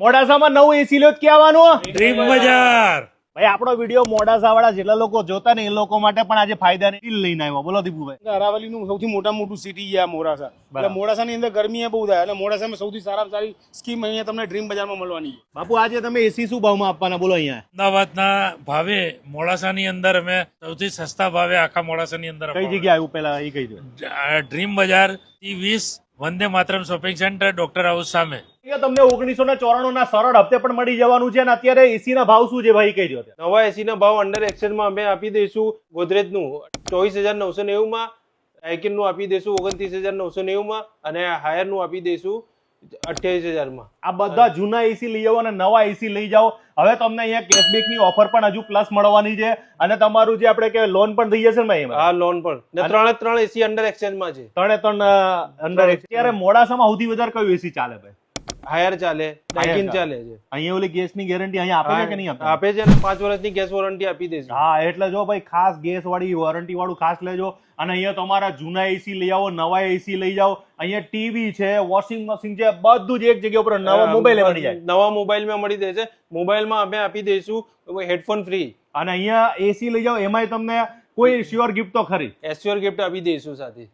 મોડાસામાં નવું એસી લ્યો ક્યાં આવવાનું? ડ્રીમ બજાર. ભાઈ આપણો વિડીયો મોડાસા વાળા જેટલા લોકો જોતા ને એ લોકો માટે પણ આજે ફાયદાની ડીલ લઈને આવ્યો. બોલો દીપુભાઈ. અરાવલીનું સૌથી મોટું સિટી છે આ મોડાસા. એટલે મોડાસાની અંદર ગરમી બહુ થાય એટલે મોડાસામાં સૌથી સારામાં સારી સ્કીમ અહીંયા તમને ડ્રીમ બજારમાં મળવાની છે. બાપુ આજે તમે એસી શું ભાવમાં આપવાના બોલો અહીંયા? અમદાવાદના ભાવે મોડાસાની અંદર અમે સૌથી સસ્તા ભાવે આખા મોડાસાની અંદર કઈ જગ્યાએ આવ્યું પેલા એ કહી દો. ડ્રીમ બજાર T20 Vande Mataram shopping centre doctor house સામે. તમને 1994 ના સરળ હપ્તે પણ મળી જવાનું છે અને અત્યારે એસી ના ભાવ શું છે ભાઈ કહી દો. નવા એસી ના ભાવ અંડર એક્સચેન્જમાં અમે આપી દઈશું. ગોદરેજનું 24,990 માં, આઇકન નું આપી દઈશું 29,990 માં અને હાયર નું આપી દઈશું 28,000 માં. આ બધા જૂના એસી લઈ જાઓ અને નવા એસી લઈ જાઓ. હવે તમને અહીંયા કેશબેક ની ઓફર પણ હજુ પ્લસ મળવાની છે અને તમારું જે આપણે કે લોન પણ થઈ જશે ને ભાઈ? હા, લોન પણ ને 3 એસી અંડર એક્સચેન્જમાં છે. 3 અંડર. અત્યારે મોડાસામાં સૌથી વધારે કયું એસી ચાલે ભાઈ? હાયર ચાલે, આઇકન ચાલે છે. અહીંયા ઓલી ગેસ ની ગેરંટી અહીંયા આપે છે કે નહીં આપે? આપે છે અને 5 વર્ષની ગેસ વોરંટી આપી દઈશું. હા, એટલે જો ભાઈ ખાસ ગેસ વાળી વોરંટી વાળું ખાસ લેજો. અને અહીંયા તમારા જૂના એસી લઈ આવો, નવા એસી લઈ જાઓ. અહીંયા ટીવી છે, વોશિંગ મશીન છે, બધું જ એક જગ્યા ઉપર. નવા મોબાઈલ મળી જાય. નવા મોબાઈલમાં મળી જશે. મોબાઈલમાં અમે આપી દઈશું હેડફોન ફ્રી. અને અહીંયા એસી લઈ જાઓ એમાંય તમને કોઈ શ્યોર ગિફ્ટ તો ખરી? એશ્યોર ગિફ્ટ આપી દઈશું સાથે.